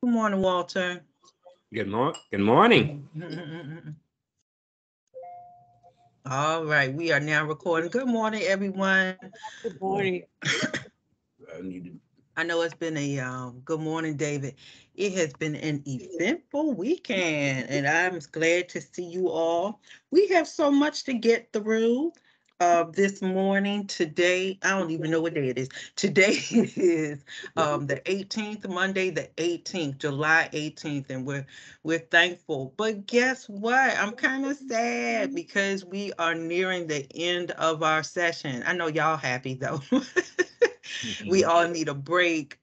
Good morning, Walter. Good morning. All right, we are now recording. Good morning, everyone. Good morning. I need to. I know it's been a good morning, David. It has been an eventful weekend, and I'm glad to see you all. We have so much to get through this morning. Today, I don't even know what day it is. Today is the 18th, Monday, the 18th, July 18th, and we're thankful. But guess what? I'm kind of sad because we are nearing the end of our session. I know y'all happy though. We all need a break.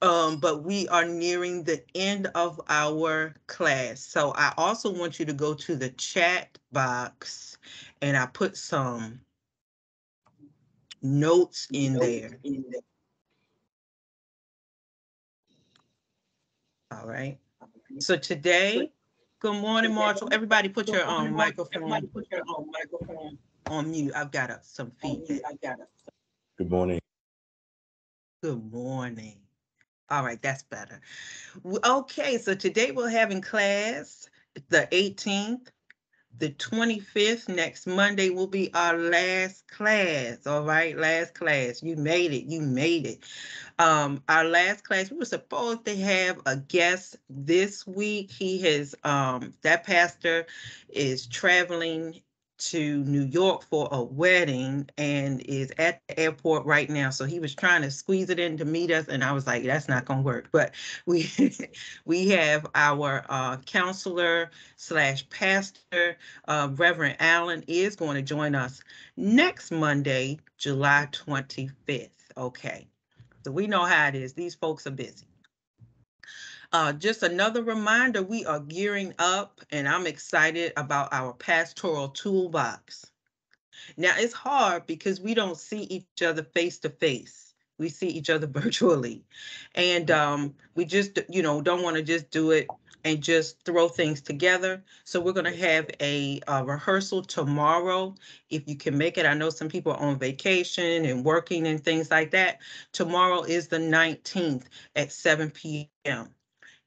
But we are nearing the end of our class. So I also want you to go to the chat box and I put some notes in there. All right. So today, good morning, Marshall. Everybody put your microphone on mute. I've got some feedback. Good morning. Good morning. All right, that's better. Okay, so today we're having class the 18th. The 25th, next Monday, will be our last class. All right, last class. You made it. You made it. Our last class, we were supposed to have a guest this week. He has that pastor is traveling to New York for a wedding and is at the airport right now. So he was trying to squeeze it in to meet us, and I was like, that's not gonna work. But we we have our counselor slash pastor, Reverend Allen, is going to join us next Monday, July 25th. Okay. So we know how it is. These folks are busy. Just another reminder, we are gearing up and I'm excited about our pastoral toolbox. Now it's hard because we don't see each other face to face. We see each other virtually. And we just, don't want to just do it and just throw things together. So we're going to have a rehearsal tomorrow. If you can make it, I know some people are on vacation and working and things like that. Tomorrow is the 19th at 7 p.m.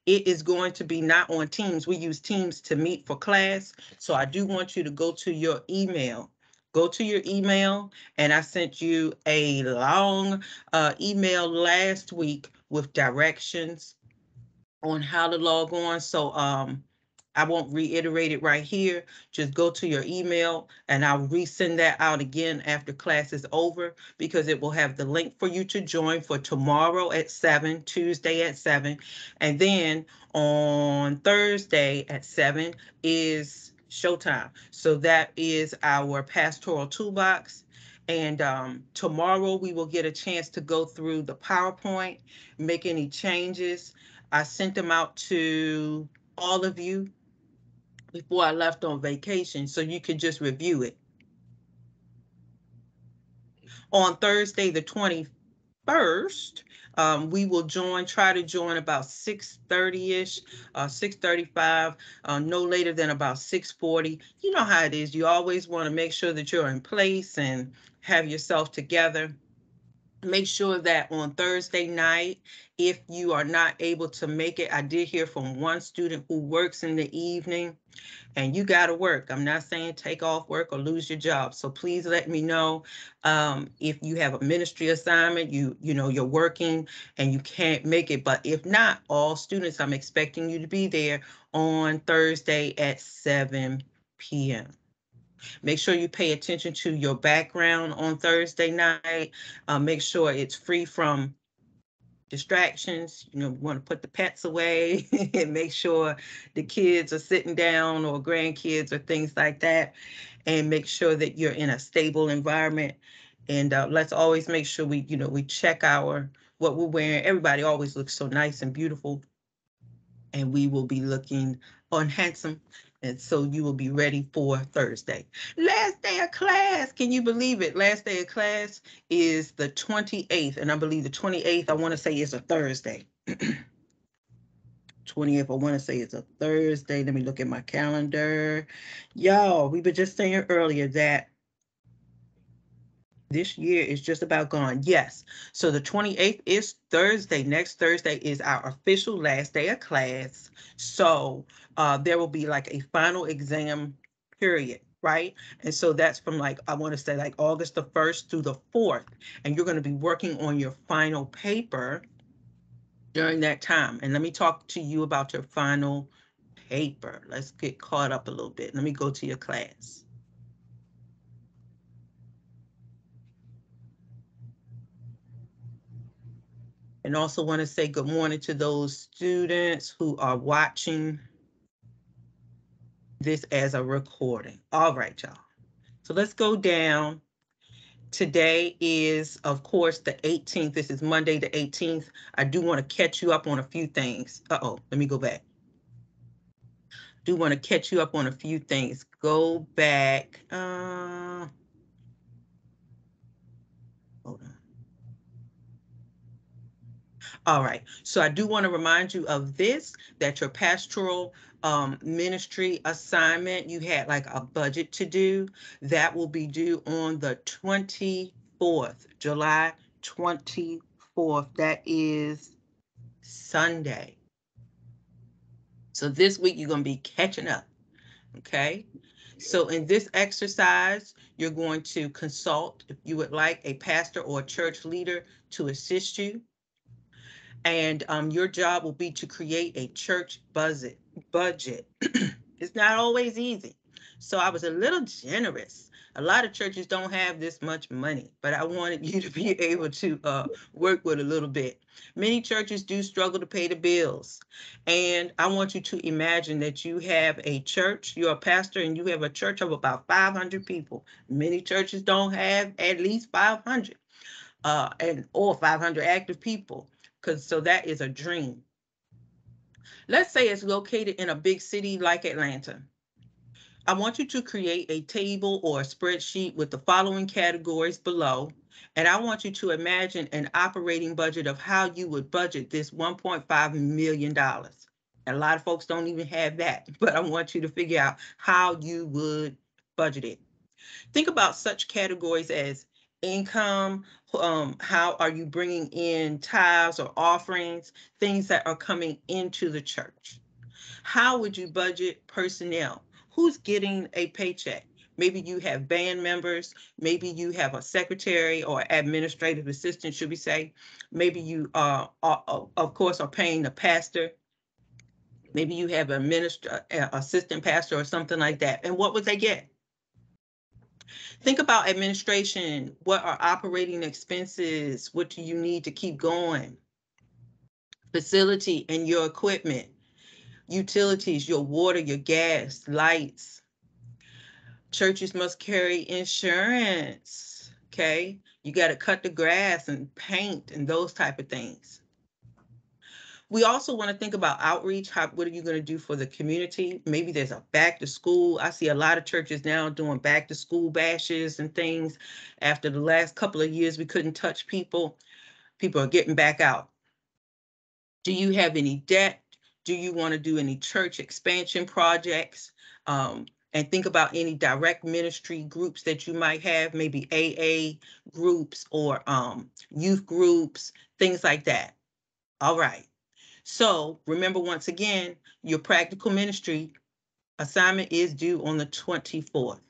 It is going to be not on Teams. We use Teams to meet for class. So I do want you to go to your email. Go to your email, and I sent you a long email last week with directions on how to log on. So I won't reiterate it right here. Just go to your email and I'll resend that out again after class is over because it will have the link for you to join for tomorrow at 7, Tuesday at 7. And then on Thursday at 7 is showtime. So that is our pastoral toolbox. And tomorrow we will get a chance to go through the PowerPoint, make any changes. I sent them out to all of you before I left on vacation so you could just review it. On Thursday, the 21st, we will try to join about 6:30ish, 6:35, no later than about 6:40. You know how it is. You always want to make sure that you're in place and have yourself together. Make sure that on Thursday night, if you are not able to make it, I did hear from one student who works in the evening and you got to work. I'm not saying take off work or lose your job. So please let me know if you have a ministry assignment, you're working and you can't make it. But if not, all students, I'm expecting you to be there on Thursday at 7 p.m. Make sure you pay attention to your background on Thursday night. Make sure it's free from distractions. We want to put the pets away and make sure the kids are sitting down or grandkids or things like that. And make sure that you're in a stable environment. And let's always make sure we check what we're wearing. Everybody always looks so nice and beautiful, and we will be looking on handsome. And so you will be ready for Thursday. Last day of class. Can you believe it? Last day of class is the 28th. And I believe the 28th, I want to say, is a Thursday. 20th, I want to say it's a Thursday. Let me look at my calendar. Y'all, we were just saying earlier that This year is just about gone. Yes. So the 28th is Thursday. Next Thursday is our official last day of class. So there will be like a final exam period, right? And so that's from like, I want to say like August the 1st through the 4th. And you're going to be working on your final paper during that time. And let me talk to you about your final paper. Let's get caught up a little bit. Let me go to your class. And also want to say good morning to those students who are watching this as a recording. All right, y'all. So let's go down. Today is, of course, the 18th. This is Monday, the 18th. I do want to catch you up on a few things. Let me go back. Do want to catch you up on a few things. Go back. Hold on. All right. So I do want to remind you of this, that your pastoral ministry assignment, you had like a budget to do. That will be due on the 24th, July 24th. That is Sunday. So this week you're going to be catching up. Okay. So in this exercise, you're going to consult, if you would like, a pastor or a church leader to assist you. And your job will be to create a church budget. It's not always easy. So I was a little generous. A lot of churches don't have this much money, but I wanted you to be able to work with a little bit. Many churches do struggle to pay the bills. And I want you to imagine that you have a church, you're a pastor, and you have a church of about 500 people. Many churches don't have at least 500 or 500 active people, because so that is a dream. Let's say it's located in a big city like Atlanta. I want you to create a table or a spreadsheet with the following categories below. And I want you to imagine an operating budget of how you would budget this $1.5 million. A lot of folks don't even have that, but I want you to figure out how you would budget it. Think about such categories as income, how are you bringing in tithes or offerings, things that are coming into the church. How would you budget personnel? Who's getting a paycheck? Maybe you have band members, maybe you have a secretary or administrative assistant, should we say. Maybe you of course, are paying the pastor. Maybe you have a assistant pastor or something like that. And what would they get? Think about administration. What are operating expenses? What do you need to keep going? Facility and your equipment, utilities, your water, your gas, lights. Churches must carry insurance. Okay. You got to cut the grass and paint and those type of things. We also want to think about outreach. What are you going to do for the community? Maybe there's a back to school. I see a lot of churches now doing back to school bashes and things. After the last couple of years, we couldn't touch people. People are getting back out. Do you have any debt? Do you want to do any church expansion projects? And think about any direct ministry groups that you might have, maybe AA groups or youth groups, things like that. All right. So remember, once again, your practical ministry assignment is due on the 24th.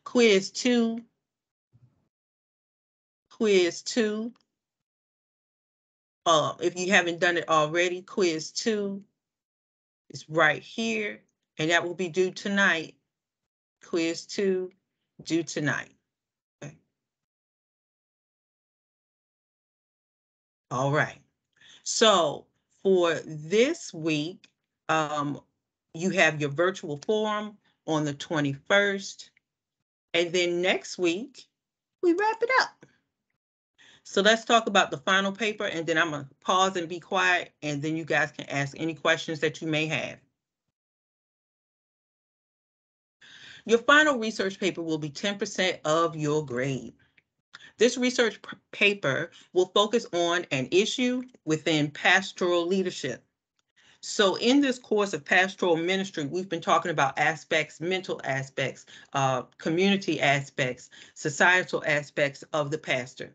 Quiz 2. Quiz 2. If you haven't done it already, quiz 2 is right here, and that will be due tonight. Quiz 2 due tonight. Okay. All right. So for this week, you have your virtual forum on the 21st. And then next week, we wrap it up. So let's talk about the final paper, and then I'm going to pause and be quiet, and then you guys can ask any questions that you may have. Your final research paper will be 10% of your grade. This research paper will focus on an issue within pastoral leadership. So in this course of pastoral ministry, we've been talking about aspects, mental aspects, community aspects, societal aspects of the pastor.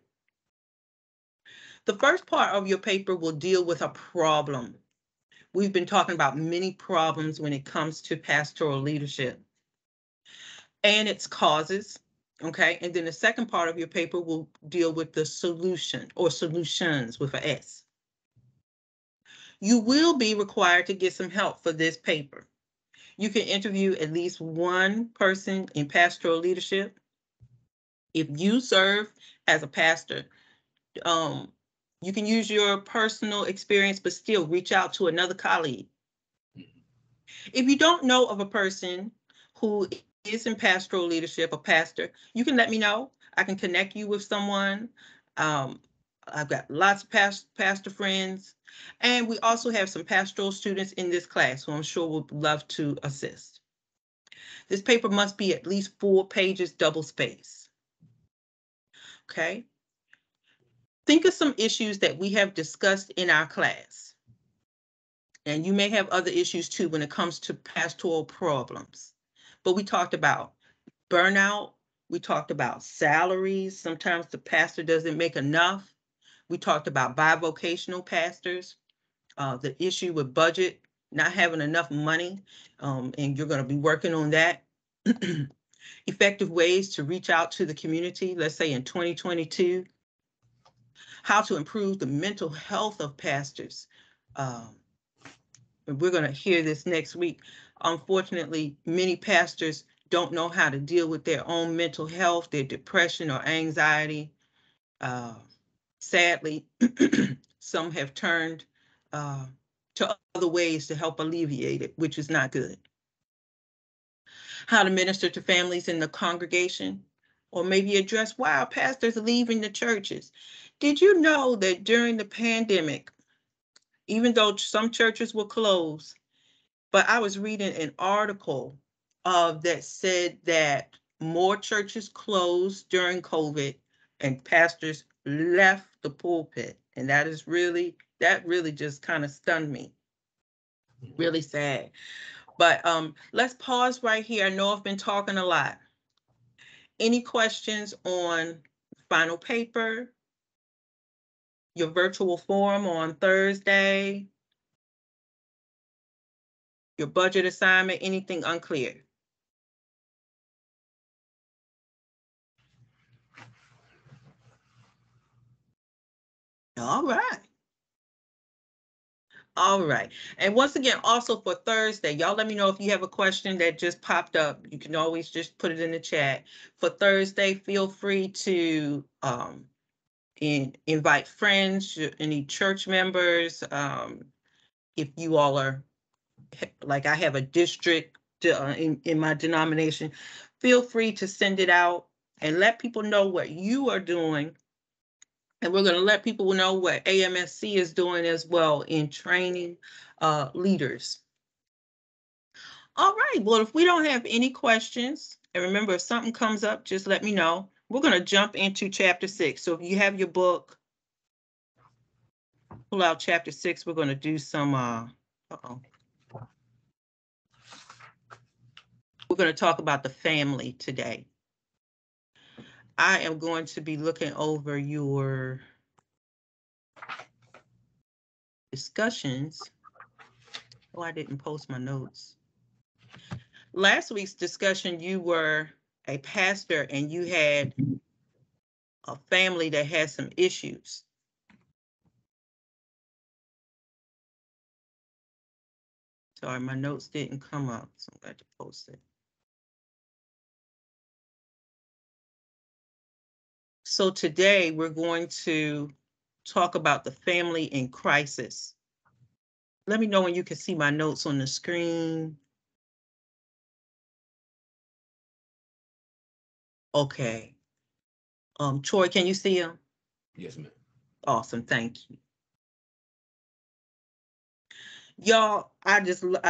The first part of your paper will deal with a problem. We've been talking about many problems when it comes to pastoral leadership and its causes. Okay. And then the second part of your paper will deal with the solution or solutions with an S. You will be required to get some help for this paper. You can interview at least one person in pastoral leadership. If you serve as a pastor, you can use your personal experience, but still reach out to another colleague. If you don't know of a person who is in pastoral leadership, a pastor, you can let me know. I can connect you with someone. Um, I've got lots of pastor friends, and we also have some pastoral students in this class who I'm sure would love to assist. This paper must be at least 4 pages, double space. Okay. Think of some issues that we have discussed in our class. And you may have other issues too when it comes to pastoral problems. But we talked about burnout. We talked about salaries. Sometimes the pastor doesn't make enough. We talked about bivocational pastors, the issue with budget, not having enough money, and you're going to be working on that. Effective ways to reach out to the community, let's say in 2022, how to improve the mental health of pastors. Um, and we're going to hear this next week. Unfortunately, many pastors don't know how to deal with their own mental health, their depression or anxiety. Uh, Sadly, some have turned to other ways to help alleviate it, which is not good. How to minister to families in the congregation, or maybe address why pastors are leaving the churches. Did you know that during the pandemic, even though some churches were closed, but I was reading an article that said that more churches closed during COVID and pastors left the pulpit. And that really just kind of stunned me. Really sad. But let's pause right here. I know I've been talking a lot. Any questions on final paper, your virtual forum on Thursday, your budget assignment, anything unclear? All right. All right. And once again, also for Thursday, y'all let me know if you have a question that just popped up. You can always just put it in the chat. For Thursday, feel free to invite friends, any church members. If you all are, like I have a district in my denomination, feel free to send it out and let people know what you are doing. And we're going to let people know what AMSC is doing as well in training leaders. All right. Well, if we don't have any questions, and remember, if something comes up, just let me know. We're going to jump into chapter 6. So if you have your book, pull out chapter 6. We're going to do some, we're going to talk about the family today. I am going to be looking over your discussions. Oh, I didn't post my notes. Last week's discussion, you were a pastor and you had a family that had some issues. Sorry, my notes didn't come up, so I'm glad to post it. So today we're going to talk about the family in crisis. Let me know when you can see my notes on the screen. Okay. Troy, can you see them? Yes, ma'am. Awesome, thank you. Y'all, I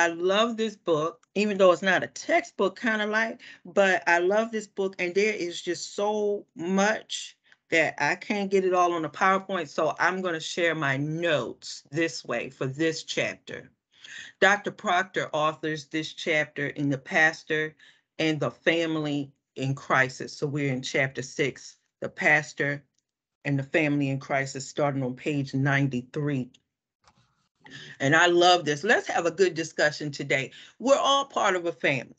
love this book, even though it's not a textbook kind of like, but I love this book and there is just so much that I can't get it all on the PowerPoint. So I'm going to share my notes this way for this chapter. Dr. Proctor authors this chapter in The Pastor and the Family in Crisis. So we're in chapter 6, The Pastor and the Family in Crisis, starting on page 93. And I love this. Let's have a good discussion today. We're all part of a family,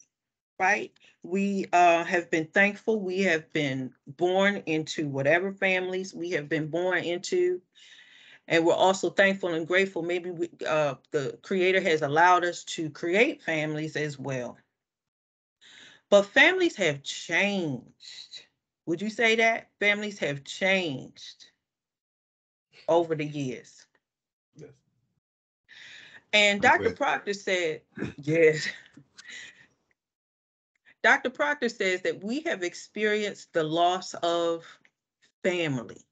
right? We have been thankful. We have been born into whatever families we have been born into. And we're also thankful and grateful. Maybe the Creator has allowed us to create families as well. But families have changed. Would you say that? Families have changed over the years. Yes. And I'm Dr. with. Proctor said, yes, Dr. Proctor says that we have experienced the loss of family,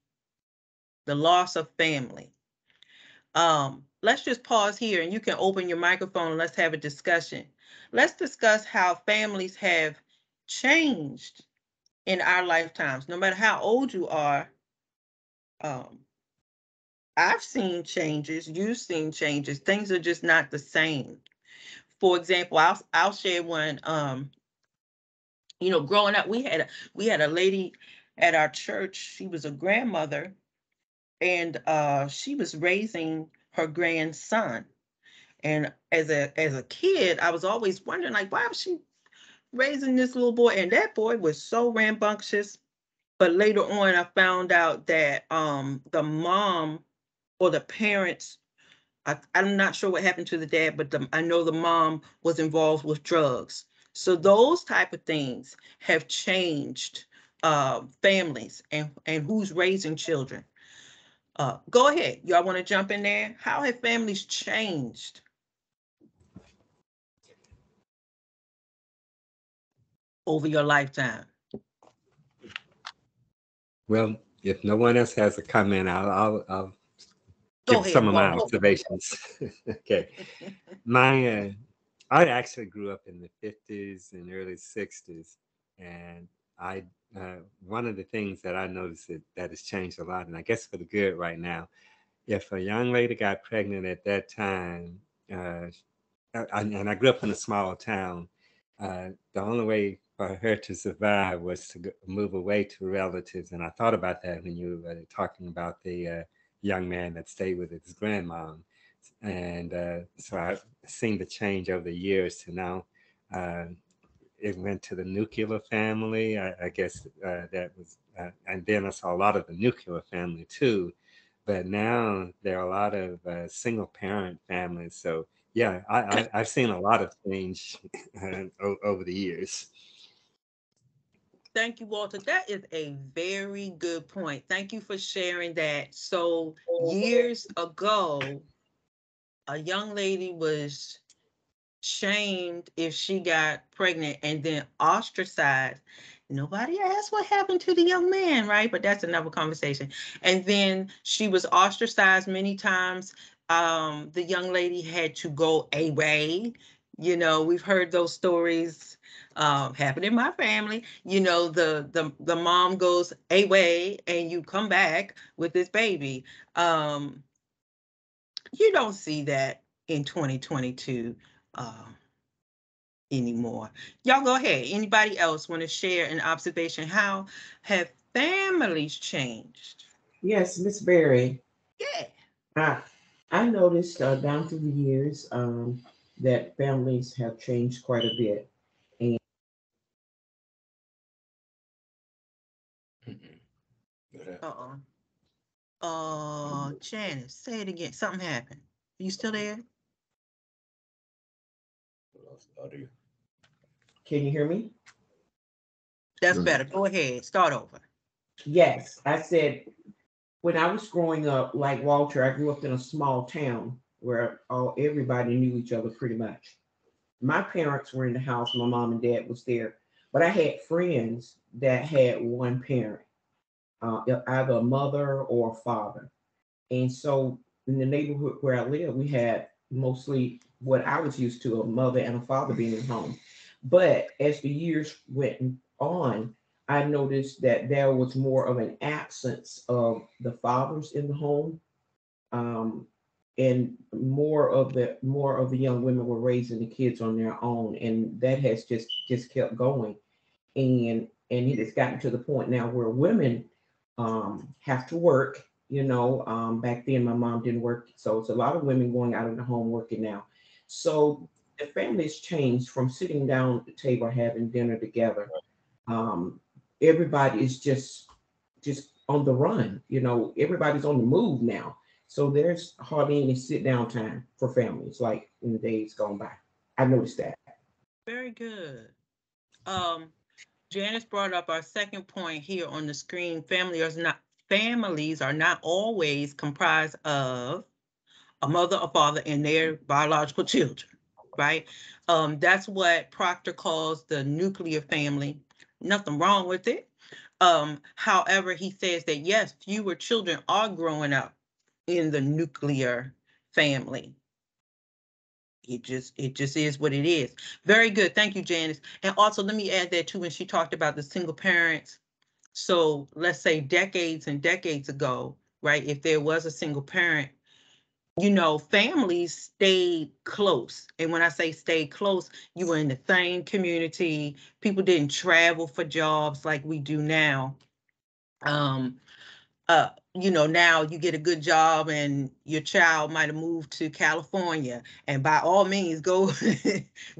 the loss of family. Let's just pause here and you can open your microphone and let's have a discussion. Let's discuss how families have changed in our lifetimes. No matter how old you are, um, I've seen changes, you've seen changes. Things are just not the same. For example, I'll share one. Growing up, we had a lady at our church. She was a grandmother, and she was raising her grandson. And as a kid, I was always wondering, like, why was she raising this little boy? And that boy was so rambunctious. But later on, I found out that the mom or the parents, I'm not sure what happened to the dad, but I know the mom was involved with drugs. So those type of things have changed families and who's raising children. Go ahead. Y'all want to jump in there? How have families changed over your lifetime? Well, if no one else has a comment, I'll Go give some ahead, of my Walter. observations. Okay. My I actually grew up in the 50s and early 60s, and I one of the things that I noticed that has changed a lot, and I guess for the good right now. If a young lady got pregnant at that time, uh, and I grew up in a small town, the only way for her to survive was to move away to relatives. And I thought about that when you were talking about the young man that stayed with his grandmom. And so I've seen the change over the years to now. Uh, it went to the nuclear family. I guess that was, and then I saw a lot of the nuclear family too. But now there are a lot of single parent families. So yeah, I've seen a lot of change over the years. Thank you, Walter. That is a very good point. Thank you for sharing that. So, years ago, a young lady was shamed if she got pregnant and then ostracized. Nobody asked what happened to the young man, right? But that's another conversation. And then she was ostracized many times. The young lady had to go away. We've heard those stories happen in my family. The mom goes away and you come back with this baby. You don't see that in 2022. Um, anymore. Y'all go ahead. Anybody else want to share an observation? How have families changed? Yes, Miss Berry. Yeah. I I noticed down through the years that families have changed quite a bit. And Mm-mm. Uh-oh. Janice, say it again. Something happened. Are you still there? can you hear me? That's better. Go ahead. Start over. Yes, I said when I was growing up, like Walter, I grew up in a small town where everybody knew each other pretty much. My parents were in the house. My mom and dad was there, but I had friends that had one parent, either a mother or a father. And so in the neighborhood where I live, we had mostly what I was used to, a mother and a father being at home. But as the years went on, I noticed that there was more of an absence of the fathers in the home. Um, and more of the young women were raising the kids on their own, and that has just kept going. And it has gotten to the point now where women have to work. Back then my mom didn't work, so it's a lot of women going out in the home working now. So the family's changed from sitting down at the table having dinner together. um, Everybody is just on the run. Everybody's on the move now. So there's hardly any sit down time for families like in the days gone by. I noticed that. Very good. Um, Janice brought up our second point here on the screen. Families are not always comprised of a mother, a father, and their biological children, right? That's what Proctor calls the nuclear family. Nothing wrong with it. However, he says that yes, fewer children are growing up in the nuclear family. It just is what it is. Very good. Thank you, Janice. And also let me add that too, when she talked about the single parents. So let's say decades and decades ago, right? If there was a single parent, families stayed close. And when I say stayed close, you were in the same community. People didn't travel for jobs like we do now. Um, now you get a good job and your child might have moved to California, and by all means go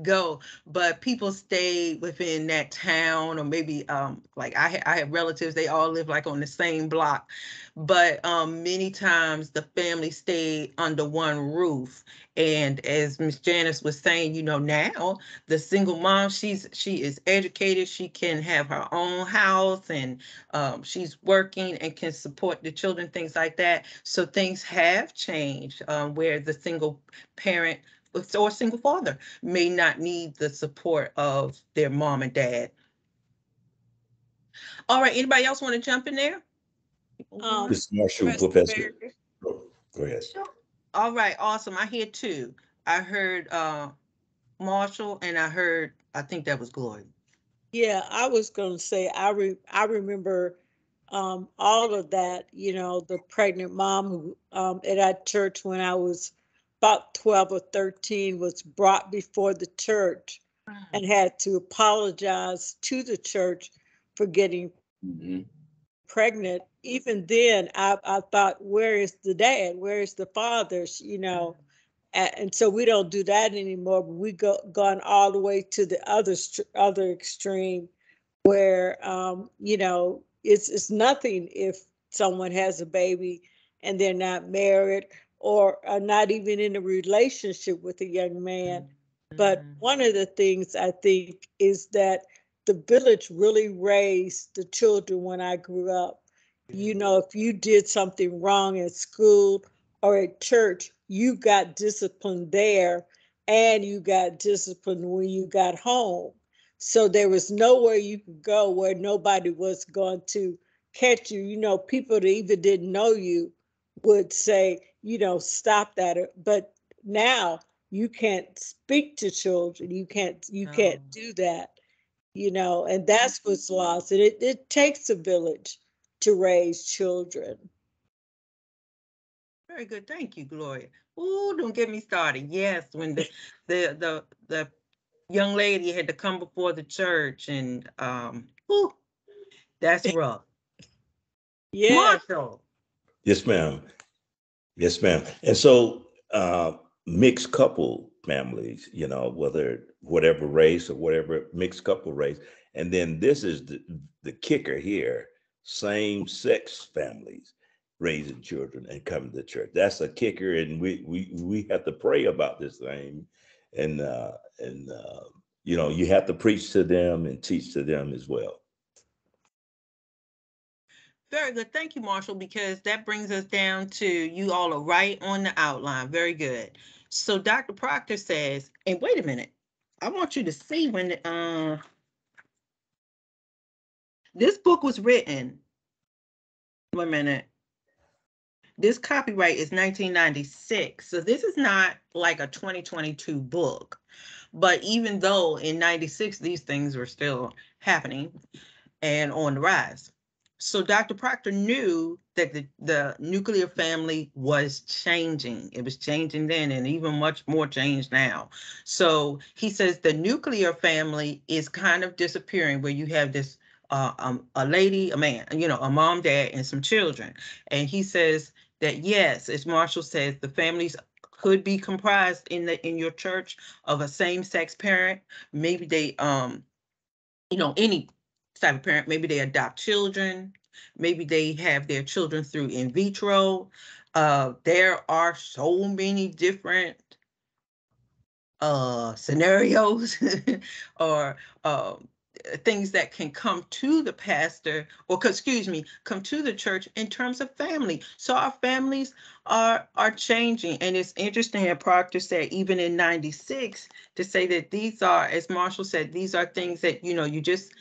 go. But people stayed within that town, or maybe like I have relatives, they all live like on the same block. But many times the family stayed under one roof. And as Miss Janice was saying, now the single mom, she is educated, she can have her own house, and she's working and can support the children, things like that. So things have changed, where the single parent or single father may not need the support of their mom and dad. All right, anybody else want to jump in there? This Marshall Professor Professor. Barry? Oh, go ahead. Sure. All right, awesome. I hear two. I heard Marshall, and I think that was Glory. Yeah, I was going to say I remember all of that. The pregnant mom who at our church when I was about 12 or 13 was brought before the church and had to apologize to the church for getting Mhm. pregnant. Even then, I thought, where is the dad? Where is the father? And so we don't do that anymore. But we gone all the way to the other extreme, where it's nothing if someone has a baby and they're not married or are not even in a relationship with a young man. But Mhm. one of the things I think is that the village really raised the children when I grew up. If you did something wrong at school or at church, you got disciplined there and you got disciplined when you got home. So there was nowhere you could go where nobody was going to catch you. People that even didn't know you would say, stop that. But now you can't speak to children. You can't Oh, do that, and that's what's lost. And it takes a village to raise children. very good. Thank you, Gloria. Ooh, don't get me started. Yes, when the young lady had to come before the church, and ooh, that's rough. Yeah. Marshall. Yes, ma'am. Yes, ma'am. And so, mixed couple families, whether whatever race or whatever mixed couple race, and then this is the kicker here: same sex families raising children and coming to church. That's a kicker, and we have to pray about this thing, and you have to preach to them and teach to them as well. Very good. Thank you, Marshall, because that brings us down to you all are right on the outline. Very good. So Dr. Proctor says, and wait a minute, I want you to see when this book was written. Wait a minute. This copyright is 1996. So this is not like a 2022 book. But even though in 96 these things were still happening and on the rise. So Dr. Proctor knew that the nuclear family was changing. It was changing then and even much more changed now. So he says the nuclear family is kind of disappearing, where you have this a lady, a man, a mom, dad, and some children. And he says that yes, as Marshall says, the families could be comprised in your church of a same-sex parent. Maybe they any type of parent. Maybe they adopt children. Maybe they have their children through in vitro. There are so many different scenarios or things that can come to the pastor, or excuse me, come to the church in terms of family. So our families are changing, and it's interesting that Proctor said even in '96 to say that these are, as Marshall said, these are things that you just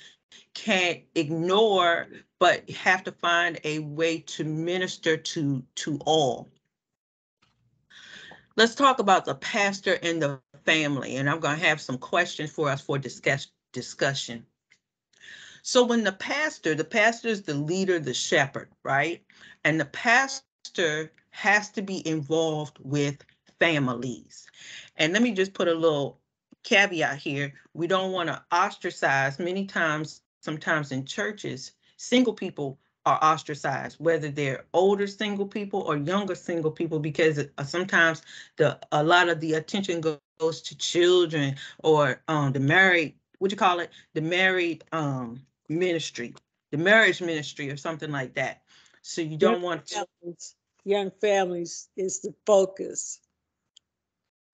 can't ignore, but have to find a way to minister to all. Let's talk about the pastor and the family, and I'm going to have some questions for us for discussion. So when the pastor is the leader, the shepherd, right? And the pastor has to be involved with families. And let me just put a little caveat here. We don't want to ostracize. Many times, sometimes in churches, single people are ostracized, whether they're older single people or younger single people, because sometimes a lot of the attention goes to children or the married, what you call it, the married ministry, the marriage ministry, or something like that. So you don't want to. Young families is the focus.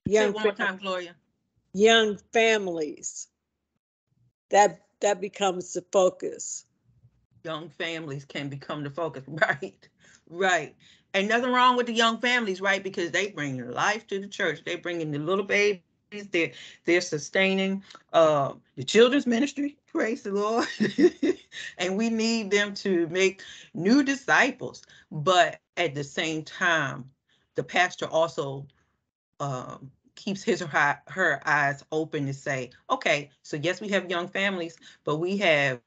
Say it one more time, Gloria. Young families. That becomes the focus. Young families can become the focus, right? Right. Ain't nothing wrong with the young families, right? Because they bring life to the church. They bring in the little babies. They're sustaining the children's ministry. Praise the Lord. And we need them to make new disciples. But at the same time, the pastor also keeps his or her eyes open to say, okay, so yes, we have young families, but we have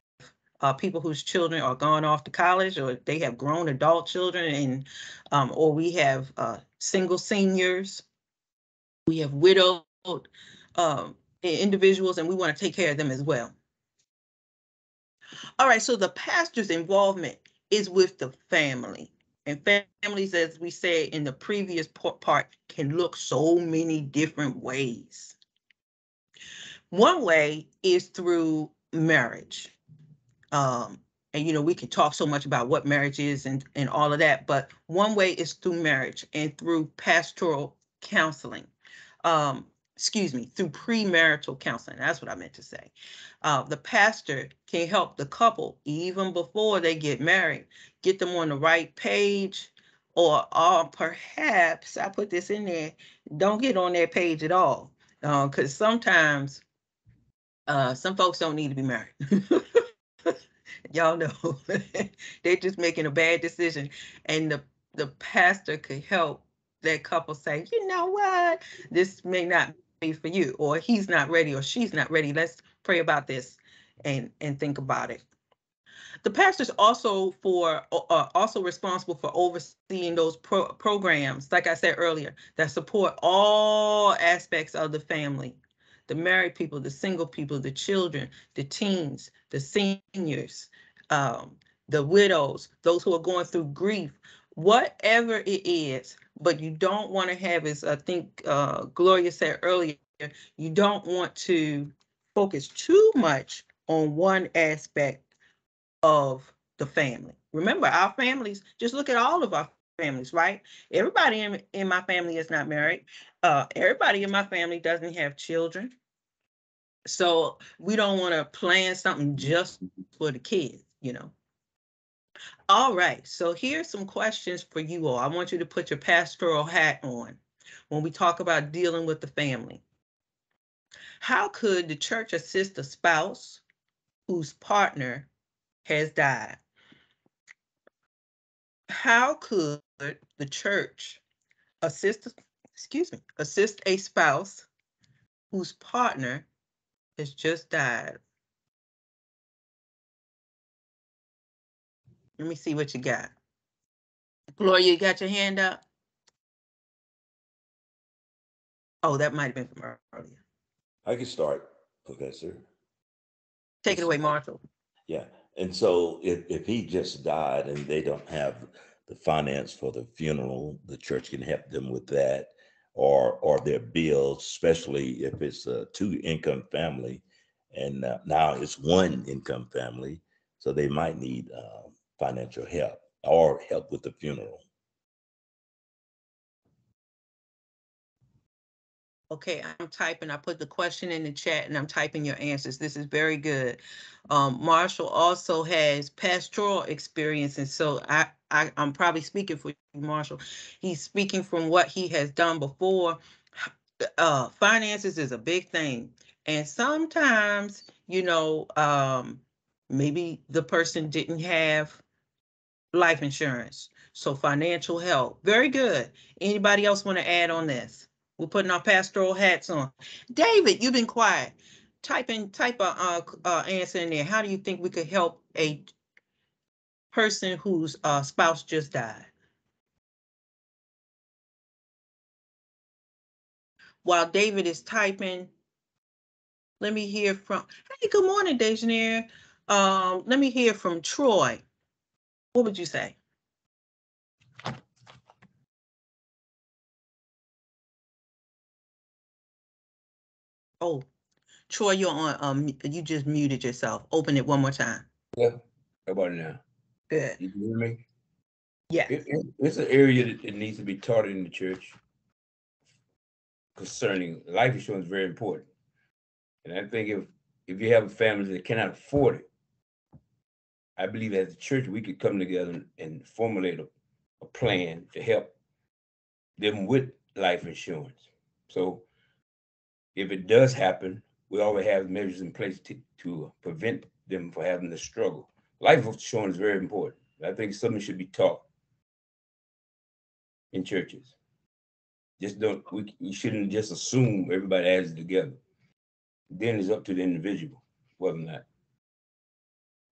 people whose children are gone off to college, or they have grown adult children, and or we have single seniors, we have widowed individuals, and we want to take care of them as well. All right, so the pastor's involvement is with the family. And families, as we said in the previous part, can look so many different ways. One way is through marriage. And we can talk so much about what marriage is and all of that, but one way is through marriage and through pastoral counseling. Excuse me, through premarital counseling. That's what I meant to say. The pastor can help the couple even before they get married, get them on the right page, or perhaps I put this in there, don't get on that page at all, because sometimes some folks don't need to be married. Y'all know. They're just making a bad decision, and the pastor could help that couple say, you know what, this may not be for you, or he's not ready, or she's not ready. Let's pray about this and think about it. The pastor's also responsible for overseeing those programs, like I said earlier, that support all aspects of the family: the married people, the single people, the children, the teens, the seniors, the widows, those who are going through grief, whatever it is. But you don't want to have, as I think Gloria said earlier, you don't want to focus too much on one aspect of the family. Remember, our families, just look at all of our families, right? Everybody in my family is not married. Everybody in my family doesn't have children. So we don't want to plan something just for the kids. All right, so here's some questions for you all. I want you to put your pastoral hat on when we talk about dealing with the family. How could the church assist a spouse whose partner has died? How could the church assist, assist a spouse whose partner has just died? Let me see what you got. Gloria, you got your hand up? Oh, that might have been from earlier. I can start, Professor. Take it This is away, Marshall. Yeah. And so if he just died and they don't have the finance for the funeral, the church can help them with that or their bills, especially if it's a two income family. And now it's one income family. So they might need financial help or help with the funeral. Okay, I'm typing. I put the question in the chat and I'm typing your answers. This is very good. Marshall also has pastoral experience, and so I'm probably speaking for you, Marshall. He's speaking from what he has done before. Finances is a big thing, and sometimes, maybe the person didn't have life insurance. So financial help. Very good. Anybody else want to add on this? We're putting our pastoral hats on. David, you've been quiet. Type a answer in there. How do you think we could help a person whose spouse just died? While David is typing, let me hear from, hey, good morning, Dejanir. Let me hear from Troy. What would you say? Oh, Troy, you're on. You just muted yourself. Open it one more time. Yeah. How about now? Good. You can hear me? Yeah. It's an area that needs to be taught in the church concerning life insurance is very important. And I think if you have a family that cannot afford it, I believe as a church we could come together and formulate a plan to help them with life insurance. So if it does happen, we always have measures in place to prevent them from having to struggle. Life insurance is very important. I think something should be taught in churches. Just don't we shouldn't just assume everybody has it together. Then it's up to the individual whether or not.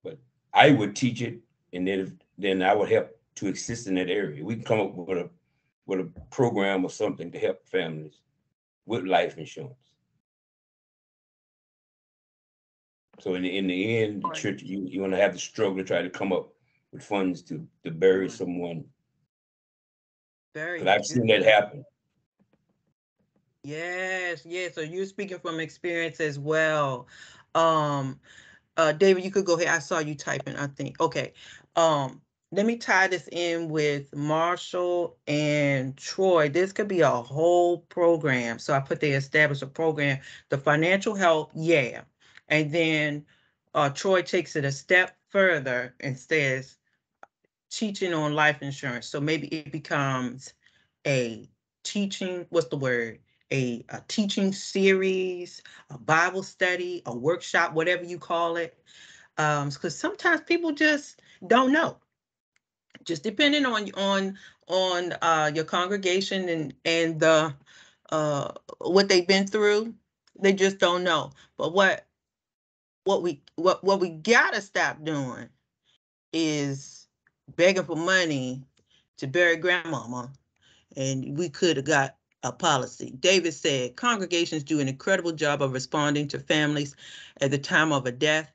But I would teach it, and then I would help to assist in that area. We can come up with a program or something to help families with life insurance. So in the end, the church you want to have the struggle to try to come up with funds to bury someone. Very Because I've good. seen that happen. Yes, yes. So you're speaking from experience as well. Um, David, you could go ahead. I saw you typing, I think. Okay. Um, Let me tie this in with Marshall and Troy. This could be a whole program. So I put they establish a program, the financial help, yeah. And then Troy takes it a step further and says teaching on life insurance. So maybe it becomes a teaching, what's the word? A teaching series, a Bible study, a workshop, whatever you call it. Because sometimes people just don't know. Just depending on your congregation and the what they've been through, they just don't know. But what we gotta stop doing is begging for money to bury grandmama, and we could have got a policy. David said congregations do an incredible job of responding to families at the time of a death.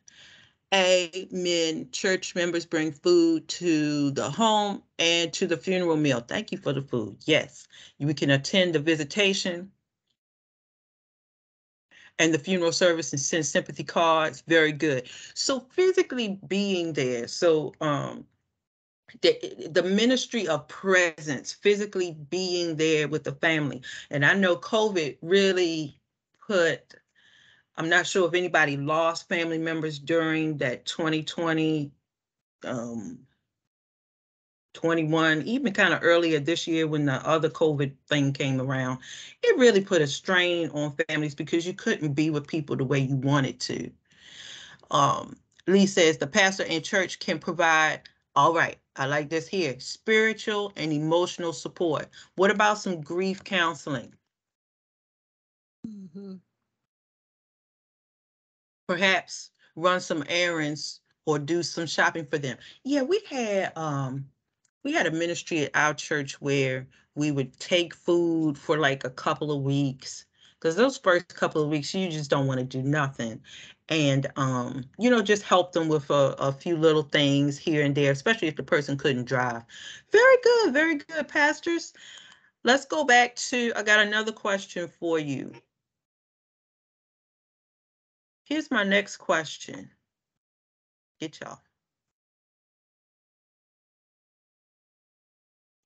Amen. Church members bring food to the home and to the funeral meal. Thank you for the food. Yes, we can attend the visitation and the funeral service and send sympathy cards. Very good. So physically being there. So the ministry of presence, physically being there with the family. And I know COVID really put, I'm not sure if anybody lost family members during that 2020, 21, even kind of earlier this year when the other COVID thing came around. It really put a strain on families because you couldn't be with people the way you wanted to. Um, Lee says the pastor and church can provide, all right, I like this here, spiritual and emotional support. What about some grief counseling? Mhm. Perhaps run some errands or do some shopping for them. Yeah, we had a ministry at our church where we would take food for like a couple of weeks, because those first couple of weeks you just don't want to do nothing, and just help them with a few little things here and there, especially if the person couldn't drive. Very good, pastors. Let's go back to, I got another question for you. Here's my next question. Get y'all.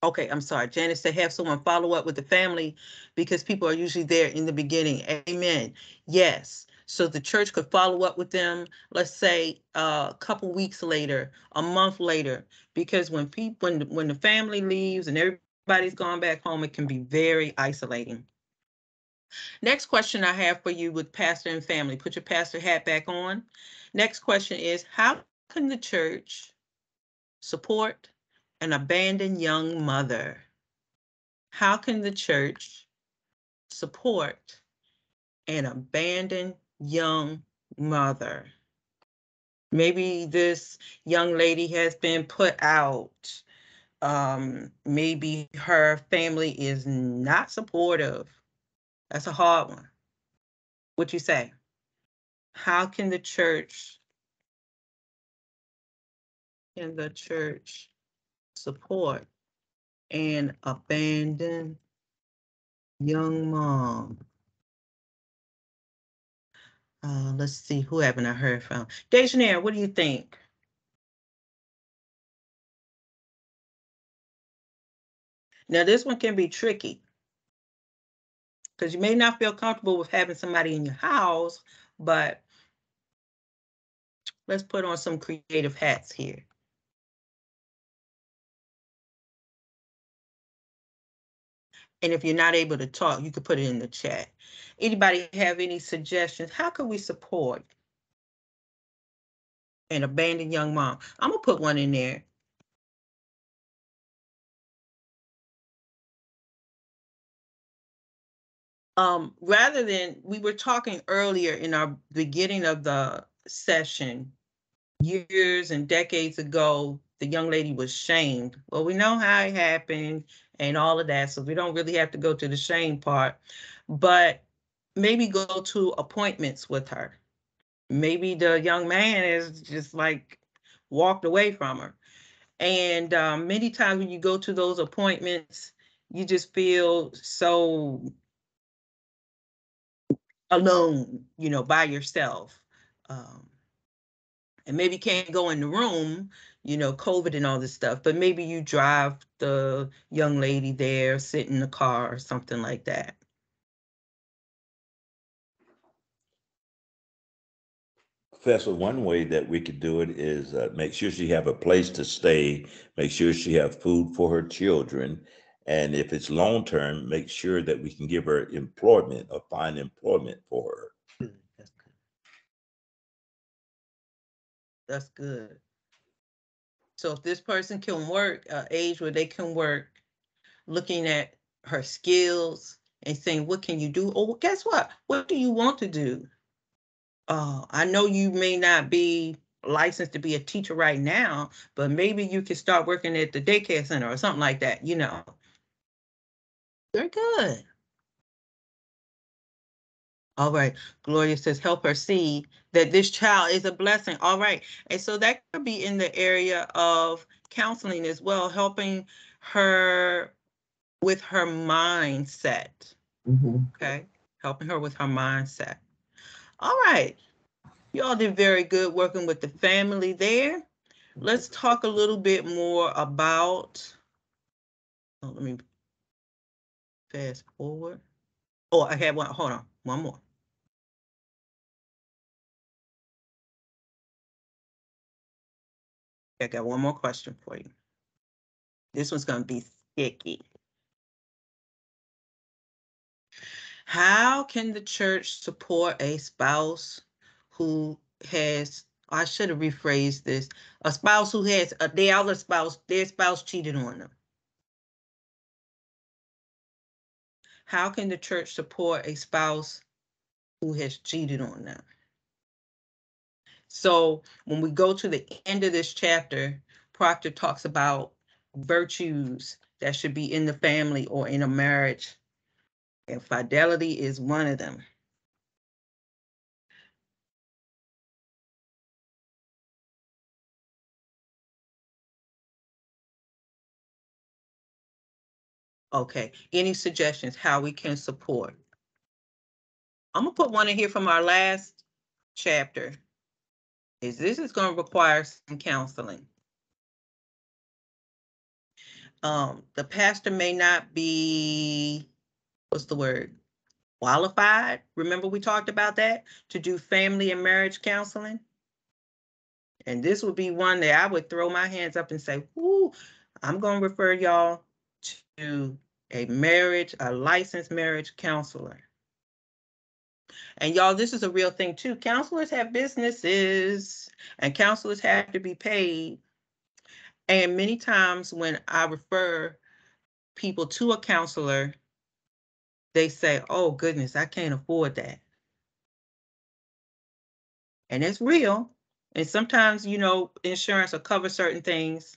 Okay, I'm sorry. Janice said have someone follow up with the family because people are usually there in the beginning. Amen. Yes. So the church could follow up with them, let's say a couple weeks later, a month later, because when the family leaves and everybody's gone back home, it can be very isolating. Next question I have for you with pastor and family. Put your pastor hat back on. Next question is, how can the church support an abandoned young mother? How can the church support an abandoned young mother? Maybe this young lady has been put out. Maybe her family is not supportive. That's a hard one. What you say? How can the church support an abandoned young mom? Let's see, who haven't I heard from? Dejanere, what do you think? Now, this one can be tricky because you may not feel comfortable with having somebody in your house, but let's put on some creative hats here. And if you're not able to talk, you could put it in the chat. Anybody have any suggestions? How can we support an abandoned young mom? I'm gonna put one in there. Rather than, we were talking earlier in our beginning of the session, years and decades ago, the young lady was shamed. Well, we know how it happened and all of that, so we don't really have to go to the shame part, but maybe go to appointments with her. Maybe the young man is just like walked away from her. And many times when you go to those appointments, you just feel so alone, by yourself. And maybe can't go in the room, COVID and all this stuff, but maybe you drive the young lady there, sit in the car or something like that. Professor, one way that we could do it is make sure she have a place to stay, make sure she have food for her children, and if it's long term, make sure that we can give her employment or find employment for her. Good. That's good. That's good. So if this person can work, age where they can work, looking at her skills and saying, what can you do? Oh, well, guess what? What do you want to do? I know you may not be licensed to be a teacher right now, but maybe you can start working at the daycare center or something like that, Very good. All right. Gloria says, help her see that this child is a blessing. All right. And so that could be in the area of counseling as well, helping her with her mindset. Okay. Helping her with her mindset. All right. You all did very good working with the family there. Let's talk a little bit more about, let me fast forward. Oh, I had one, hold on, one more. I got one more question for you. This one's going to be sticky. How can the church support a spouse who has, I should have rephrased this, a spouse who has their spouse cheated on them? How can the church support a spouse who has cheated on them? So when we go to the end of this chapter, Proctor talks about virtues that should be in the family or in a marriage, and fidelity is one of them. Okay, any suggestions how we can support? I'm gonna put one in here from our last chapter. This is going to require some counseling. The pastor may not be, what's the word, qualified. Remember we talked about that, to do family and marriage counseling. And this would be one that I would throw my hands up and say, "Ooh, I'm going to refer y'all to a licensed marriage counselor." And y'all, this is a real thing too. Counselors have businesses and counselors have to be paid. And many times when I refer people to a counselor, they say, "Oh goodness, I can't afford that." And it's real. And sometimes, insurance will cover certain things.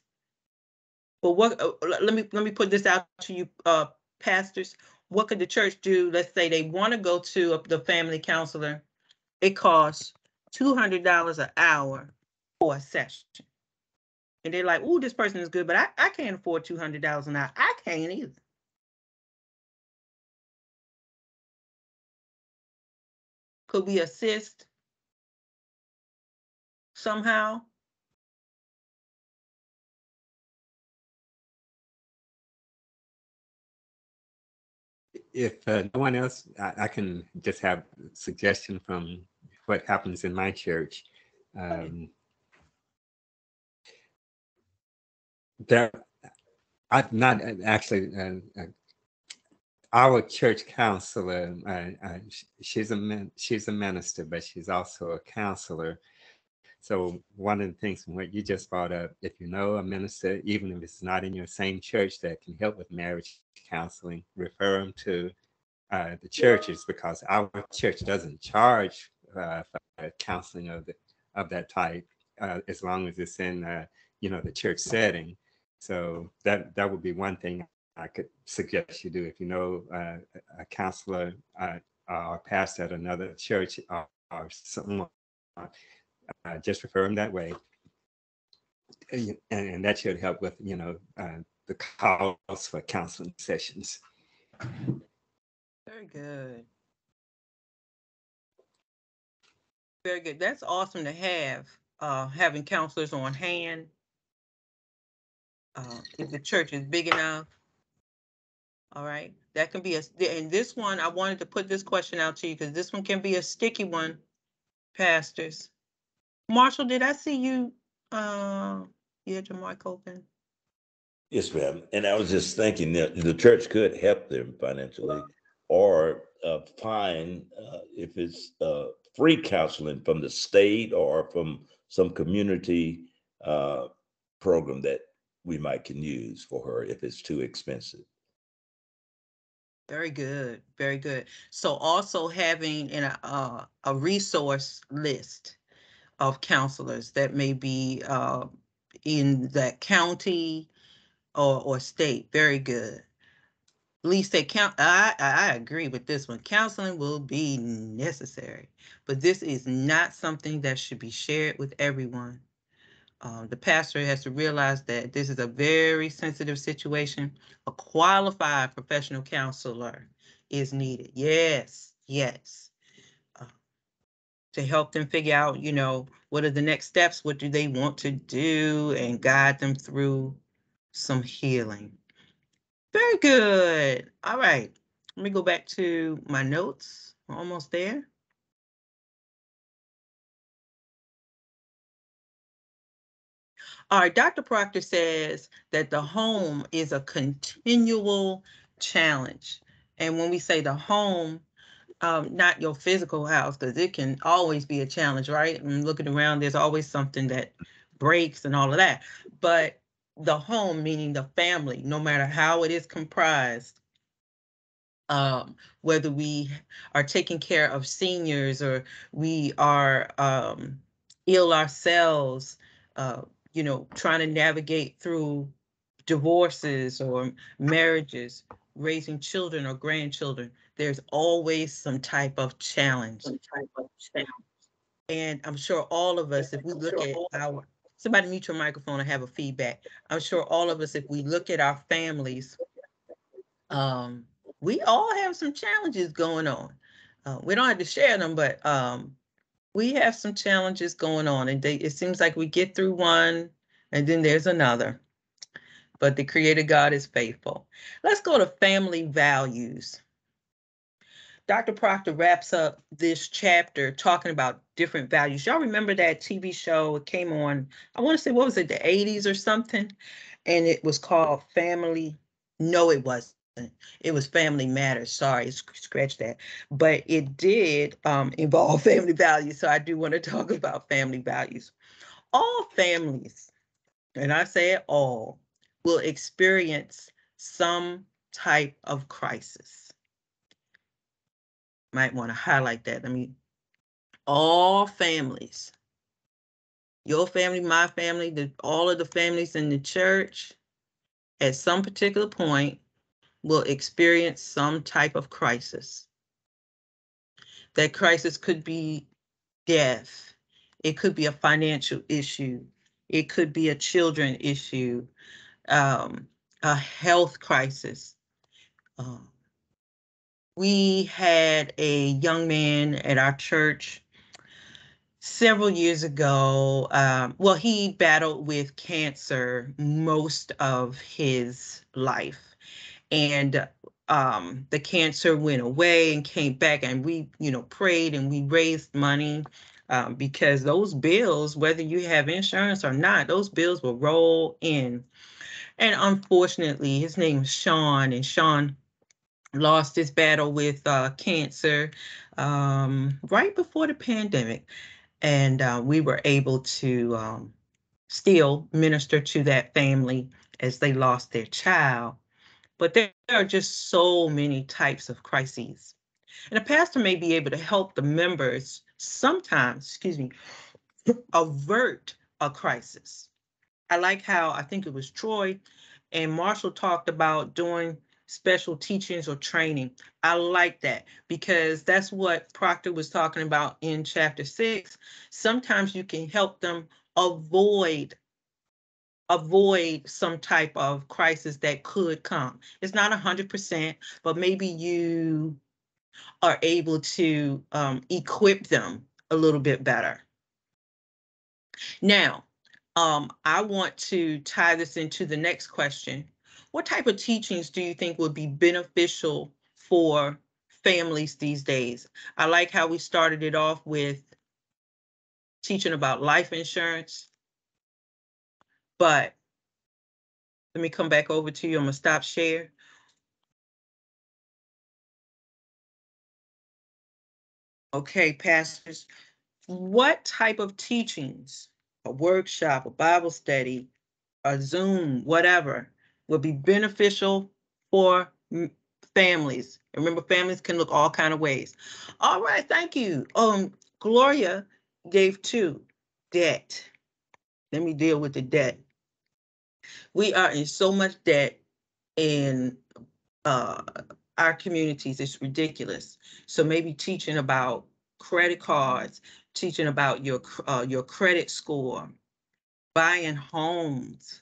But let me put this out to you, pastors. What could the church do? Let's say they want to go to the family counselor. It costs $200 an hour for a session. And they're like, "Ooh, this person is good, but I can't afford $200 an hour." I can't either. Could we assist somehow? If no one else, I can just have a suggestion from what happens in my church. There, I've not actually. Our church counselor, she's a minister, but she's also a counselor. So one of the things from what you just brought up, if you know a minister, even if it's not in your same church, that can help with marriage counseling, refer them to the churches, because our church doesn't charge for counseling of that type, as long as it's in the church setting. So that would be one thing I could suggest you do. If you know a counselor or pastor at another church, or someone, just refer them that way, and that should help with the calls for counseling sessions. Very good. Very good. That's awesome to have, having counselors on hand. If the church is big enough. All right. That can be and this one, I wanted to put this question out to you because this one can be a sticky one, pastors. Marshall, did I see you? You had your mic open. Yes, ma'am. And I was just thinking that the church could help them financially, or find, if it's free counseling from the state or from some community uh, program that we might can use for her if it's too expensive. Very good. Very good. So also having a resource list of counselors that may be in that county or state. Very good. Lisa, I agree with this one. Counseling will be necessary, but this is not something that should be shared with everyone. The pastor has to realize that this is a very sensitive situation. A qualified professional counselor is needed. Yes, yes. Uh, to help them figure out, what are the next steps? What do they want to do? And guide them through some healing. Very good. All right. Let me go back to my notes. We're almost there. All right. Dr. Proctor says that the home is a continual challenge. And when we say the home, not your physical house, because it can always be a challenge, right? And looking around, there's always something that breaks and all of that. But the home, meaning the family, no matter how it is comprised, whether we are taking care of seniors or we are ill ourselves, trying to navigate through divorces or marriages, raising children or grandchildren, there's always some type of challenge. And I'm sure all of us, if we look at somebody mute your microphone and have a feedback. I'm sure all of us, if we look at our families, we all have some challenges going on. We don't have to share them, but we have some challenges going on, and it seems like we get through one and then there's another. But the Creator God is faithful. Let's go to family values. Dr. Proctor wraps up this chapter talking about different values. Y'all remember that TV show? It came on, I want to say, what was it, the 80s or something? And it was called Family. No, it wasn't. It was Family Matters. Sorry, scratch that. But it did involve family values. So I do want to talk about family values. All families, and I say it all, will experience some type of crisis. Might want to highlight that. All families, your family, my family, all of the families in the church, at some particular point, will experience some type of crisis. That crisis could be death. It could be a financial issue. It could be a children issue, a health crisis. We had a young man at our church several years ago. Well, he battled with cancer most of his life. And the cancer went away and came back, and we, prayed and we raised money because those bills, whether you have insurance or not, those bills will roll in. And unfortunately, his name was Sean, and Sean lost his battle with cancer right before the pandemic. And we were able to still minister to that family as they lost their child. But there are just so many types of crises. And a pastor may be able to help the members sometimes, avert a crisis. I like how, I think it was Troy and Marshall talked about doing special teachings or training. I like that because that's what Proctor was talking about in chapter 6. Sometimes you can help them avoid some type of crisis that could come. It's not 100%, but maybe you are able to equip them a little bit better. Now, I want to tie this into the next question. What type of teachings do you think would be beneficial for families these days? I like how we started it off with teaching about life insurance, but let me come back over to you. I'm gonna stop share. Okay, pastors, what type of teachings, a workshop, a Bible study, a Zoom, whatever, would be beneficial for families? Remember, families can look all kind of ways. All right, thank you. Gloria gave 2, debt. Let me deal with the debt. We are in so much debt in our communities. It's ridiculous. So maybe teaching about credit cards, teaching about your credit score, buying homes.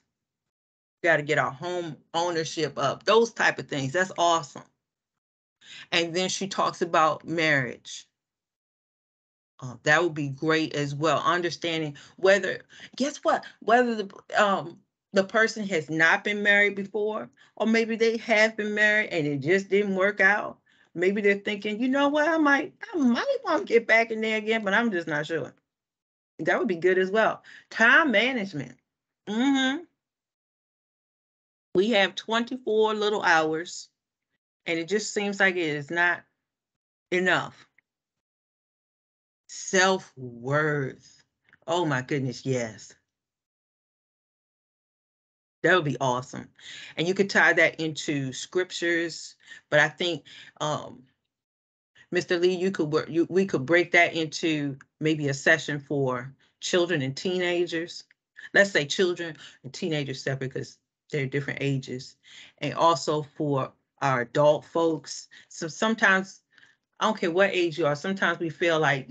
Got to get our home ownership up. Those type of things. That's awesome. And then she talks about marriage. That would be great as well. Understanding whether, guess what? Whether the person has not been married before, or maybe they have been married and it just didn't work out. Maybe they're thinking, you know what, I might want to get back in there again, but I'm just not sure. That would be good as well. Time management. We have 24 little hours, and it just seems like it is not enough. Self-worth. Oh my goodness, yes. That would be awesome. And you could tie that into scriptures, but I think Mr. Lee, we could break that into maybe a session for children and teenagers. Let's say children and teenagers separate because they're different ages. And also for our adult folks. So sometimes, I don't care what age you are, sometimes we feel like,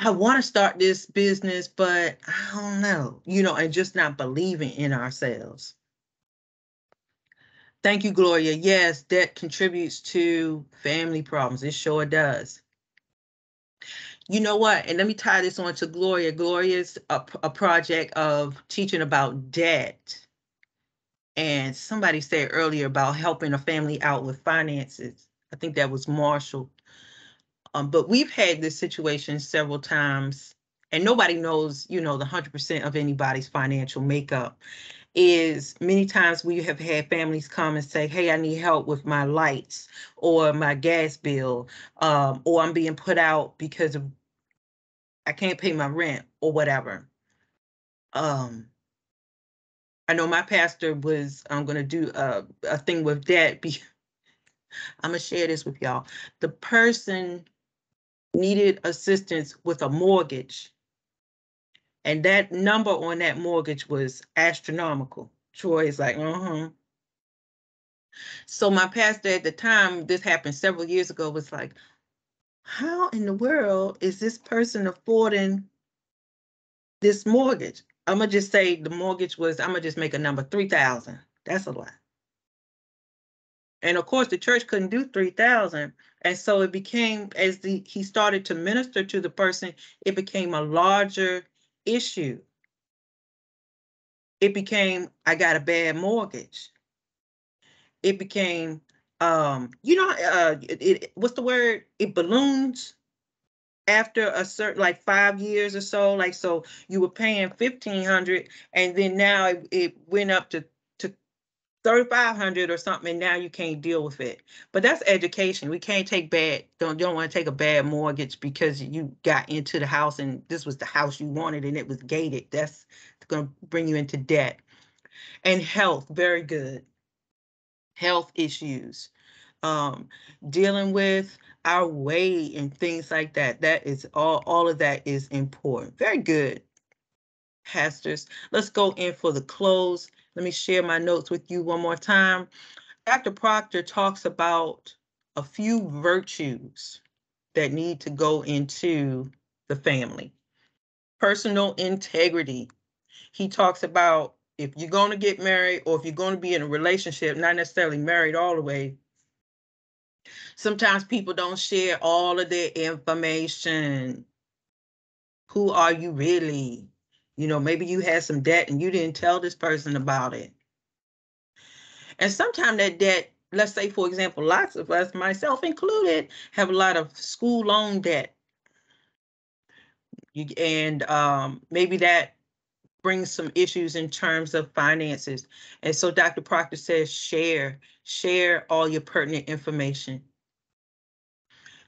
I want to start this business, but I don't know, and just not believing in ourselves. Thank you, Gloria. Yes, debt contributes to family problems. It sure does. You know what? And let me tie this on to Gloria. Gloria's a project of teaching about debt. And somebody said earlier about helping a family out with finances. I think that was Marshall. But we've had this situation several times, and nobody knows, the 100% of anybody's financial makeup. Is many times we have had families come and say, hey, I need help with my lights or my gas bill, or I'm being put out because I can't pay my rent or whatever. I know my pastor was going to do a thing with that. I'm going to share this with y'all. The person needed assistance with a mortgage, and that number on that mortgage was astronomical. Troy is like, So my pastor at the time, this happened several years ago, was like, how in the world is this person affording this mortgage? I'm going to just say the mortgage was, I'm going to just make a number, 3,000. That's a lot. And of course, the church couldn't do 3,000. And so it became, as he started to minister to the person, it became a larger issue. It became, I got a bad mortgage. It became, what's the word? It balloons after a certain, like 5 years or so. Like, so you were paying 1,500, and then now it went up to 3,500 or something, and now you can't deal with it. But that's education. We can't take don't want to take a bad mortgage because you got into the house and this was the house you wanted and it was gated. That's going to bring you into debt. And health, very good. Health issues, dealing with our weight and things like that. That is all of that is important. Very good, pastors. Let's go in for the close. Let me share my notes with you one more time. Dr. Proctor talks about a few virtues that need to go into the family. Personal integrity. He talks about if you're going to get married or if you're going to be in a relationship, not necessarily married all the way, sometimes people don't share all of their information. Who are you really? Maybe you had some debt and you didn't tell this person about it. And sometimes that debt, let's say, for example, lots of us, myself included, have a lot of school loan debt. And maybe that brings some issues in terms of finances. And so Dr. Proctor says, share all your pertinent information.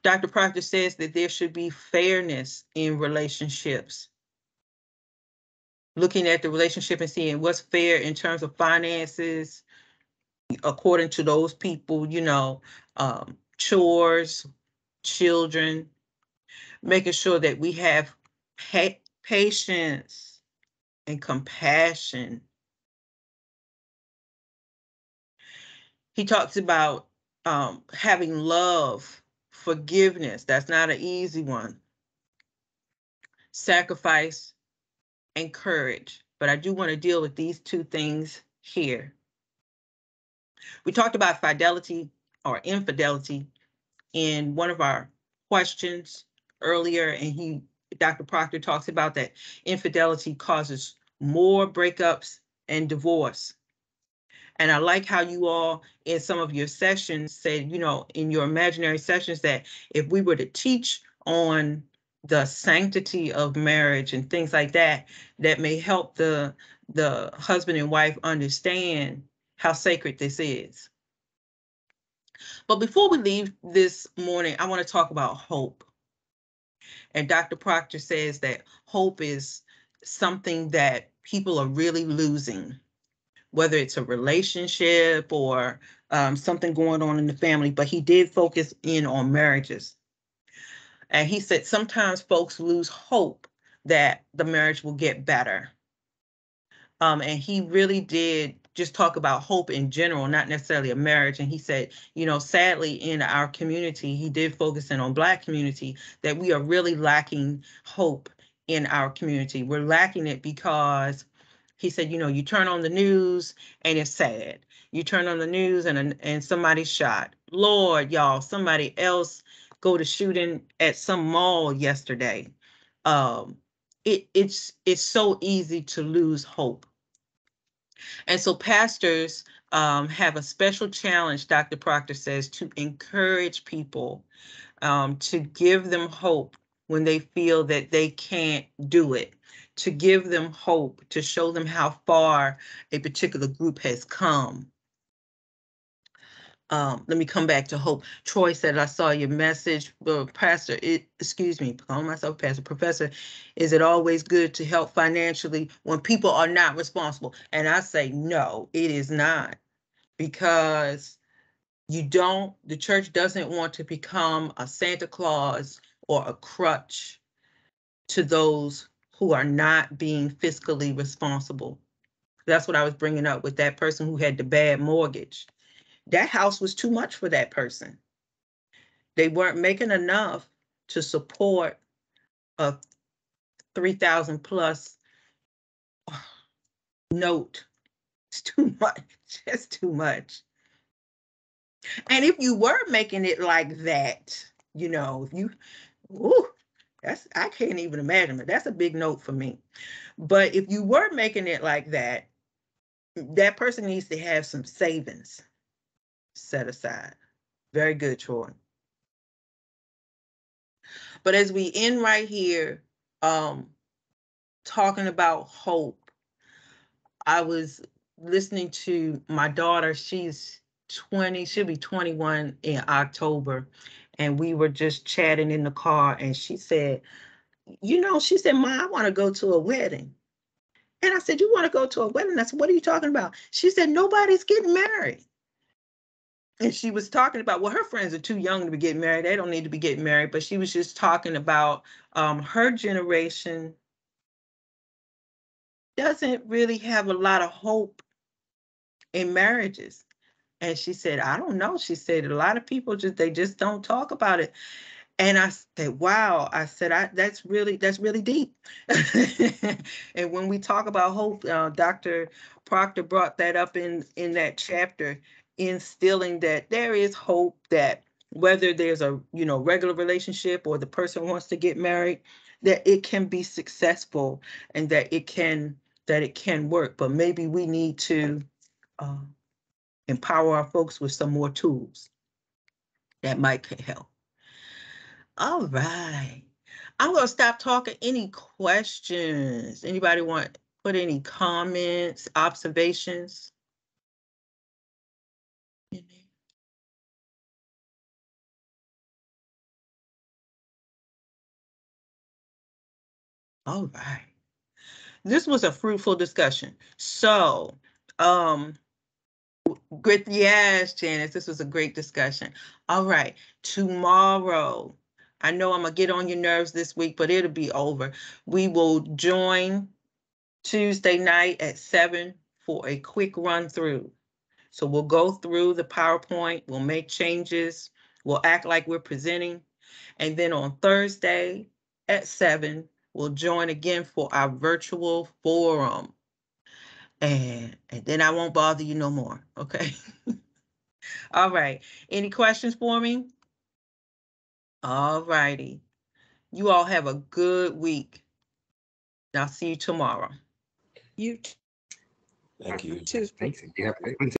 Dr. Proctor says that there should be fairness in relationships. Looking at the relationship and seeing what's fair in terms of finances, according to those people, chores, children, making sure that we have patience and compassion. He talks about having love, forgiveness. That's not an easy one. Sacrifice and courage. But I do want to deal with these two things here. We talked about fidelity or infidelity in one of our questions earlier, and Dr. Proctor talks about that infidelity causes more breakups and divorce. And I like how you all in some of your sessions said, in your imaginary sessions, that if we were to teach on the sanctity of marriage and things like that, that may help the husband and wife understand how sacred this is. But before we leave this morning, I want to talk about hope. And Dr. Proctor says that hope is something that people are really losing, whether it's a relationship or something going on in the family. But he did focus in on marriages. And he said sometimes folks lose hope that the marriage will get better. And he really did just talk about hope in general, not necessarily a marriage. And he said, sadly in our community, he did focus in on Black community, that we are really lacking hope in our community. We're lacking it because he said, you turn on the news and it's sad. You turn on the news and somebody's shot. Lord, y'all, somebody else go to shooting at some mall yesterday. It's so easy to lose hope. And so pastors have a special challenge, Dr. Proctor says, to encourage people, to give them hope when they feel that they can't do it, to give them hope, to show them how far a particular group has come. Let me come back to hope. Troy said, I saw your message. Pastor, excuse me, calling myself Pastor, Professor, is it always good to help financially when people are not responsible? And I say, no, it is not, because the church doesn't want to become a Santa Claus or a crutch to those who are not being fiscally responsible. That's what I was bringing up with that person who had the bad mortgage. That house was too much for that person. They weren't making enough to support a 3,000 plus note. It's too much. Just too much. And if you were making it like that, if you, ooh, I can't even imagine it. That's a big note for me. But if you were making it like that, that person needs to have some savings set aside. Very good, Troy. But as we end right here, talking about hope, I was listening to my daughter. She's 20, she'll be 21 in October. And we were just chatting in the car, and she said, she said, Ma, I want to go to a wedding. And I said, you want to go to a wedding? I said, what are you talking about? She said, nobody's getting married. And she was talking about, well, her friends are too young to be getting married. They don't need to be getting married. But she was just talking about her generation doesn't really have a lot of hope in marriages. And she said, I don't know. She said, a lot of people they just don't talk about it. And I said, wow. I said, that's really deep. And when we talk about hope, Dr. Proctor brought that up in that chapter, instilling that there is hope, that whether there's a regular relationship or the person wants to get married, that it can be successful and that it can work. But maybe we need to empower our folks with some more tools that might help. All right. I'm going to stop talking. Any questions? Anybody want to put any comments, observations? All right. This was a fruitful discussion. So, good. Yes, Janice, this was a great discussion. All right. Tomorrow, I know I'm going to get on your nerves this week, but it'll be over. We will join Tuesday night at 7 for a quick run through. So we'll go through the PowerPoint, we'll make changes, we'll act like we're presenting. And then on Thursday at 7, we'll join again for our virtual forum. And then I won't bother you no more, okay? All right. Any questions for me? All righty. You all have a good week. I'll see you tomorrow. You Thank you. too. Thanks. You have a great one.